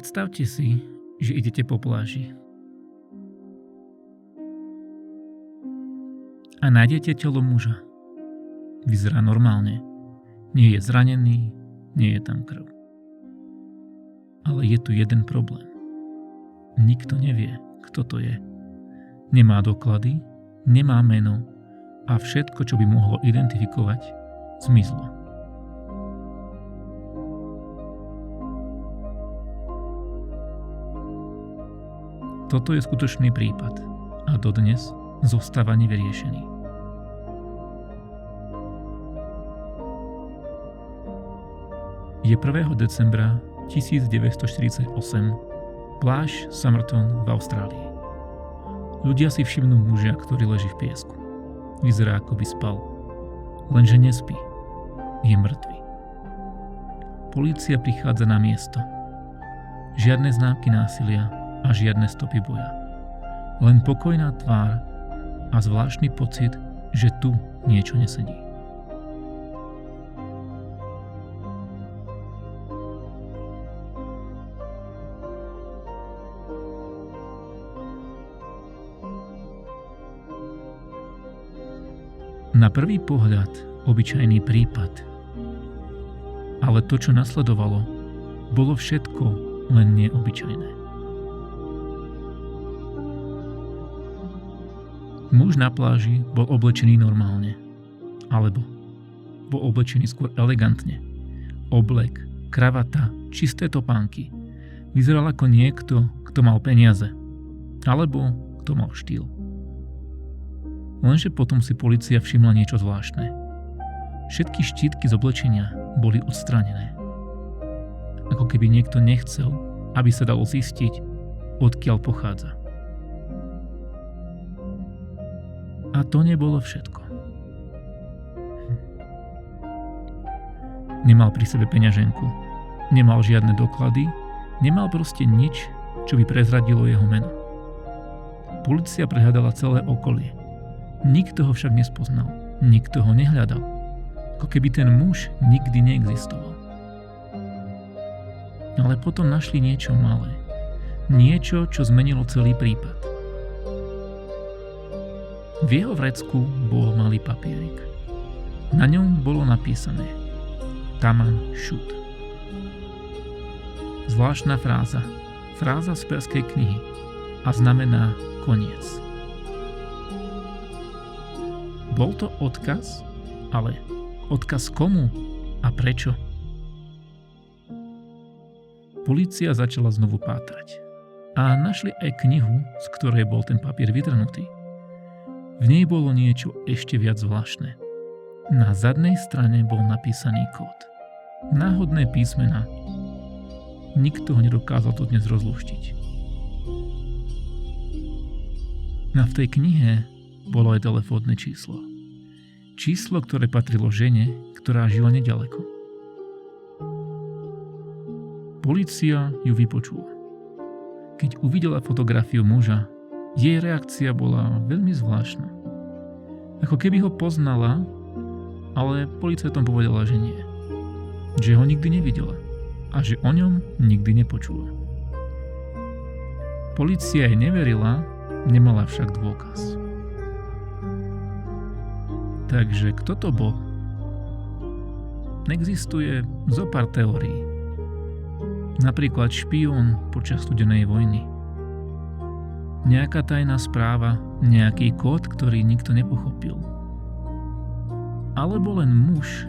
Predstavte si, že idete po pláži a nájdete telo muža. Vyzerá normálne. Nie je zranený, nie je tam krv. Ale je tu jeden problém. Nikto nevie, kto to je. Nemá doklady, nemá meno a všetko, čo by mohlo identifikovať, zmizlo. Toto je skutočný prípad a dodnes zostáva nevyriešený. Je 1. decembra 1948, pláž Somerton v Austrálii. Ľudia si všimnú muža, ktorý leží v piesku. Vyzerá, ako by spal. Lenže nespí. Je mŕtvy. Polícia prichádza na miesto. Žiadne známky násilia a žiadne stopy boja. Len pokojná tvár a zvláštny pocit, že tu niečo nesedí. Na prvý pohľad obyčajný prípad, ale to, čo nasledovalo, bolo všetko len neobyčajné. Muž na pláži bol oblečený normálne, alebo bol oblečený skôr elegantne. Oblek, kravata, čisté topánky. Vyzeral ako niekto, kto mal peniaze, alebo kto mal štýl. Lenže potom si polícia všimla niečo zvláštne. Všetky štítky z oblečenia boli odstránené. Ako keby niekto nechcel, aby sa dalo zistiť, odkiaľ pochádza. A to nebolo všetko. Nemal pri sebe peňaženku, nemal žiadne doklady, nemal proste nič, čo by prezradilo jeho meno. Polícia prehľadala celé okolie. Nikto ho však nespoznal, nikto ho nehľadal. Ako keby ten muž nikdy neexistoval. Ale potom našli niečo malé. Niečo, čo zmenilo celý prípad. V jeho vrecku bol malý papierik. Na ňom bolo napísané Taman Shud. Zvláštna fráza. Fráza z perskej knihy a znamená koniec. Bol to odkaz, ale odkaz komu a prečo? Polícia začala znovu pátrať a našli aj knihu, z ktorej bol ten papier vytrhnutý. V nej bolo niečo ešte viac zvláštne. Na zadnej strane bol napísaný kód. Náhodné písmená. Nikto ho nedokázal to dnes rozlúštiť. A v tej knihe bolo aj telefónne číslo. Číslo, ktoré patrilo žene, ktorá žila nedaleko. Polícia ju vypočula. Keď uvidela fotografiu muža, jej reakcia bola veľmi zvláštna. Ako keby ho poznala, ale policajtom povedala, že nie. Že ho nikdy nevidela a že o ňom nikdy nepočula. Polícia jej neverila, nemala však dôkaz. Takže kto to bol? Existuje zopár teórií. Napríklad špión počas studenej vojny. Nejaká tajná správa, nejaký kód, ktorý nikto nepochopil. Alebo len muž,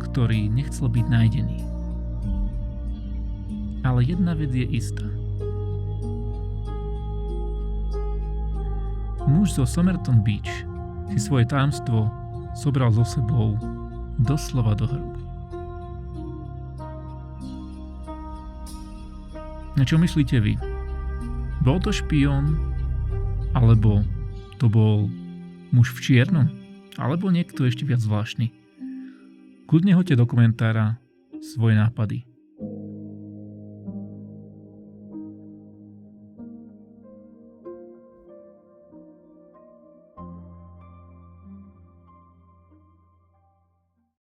ktorý nechcel byť nájdený. Ale jedna vec je istá. Muž zo Somerton Beach si svoje tajomstvo zobral so sebou doslova do hrobu. Na čo myslíte vy? Bol to špión? Alebo to bol muž v čiernom? Alebo niekto ešte viac zvláštny? Kľudne hoďte do komentára svoje nápady.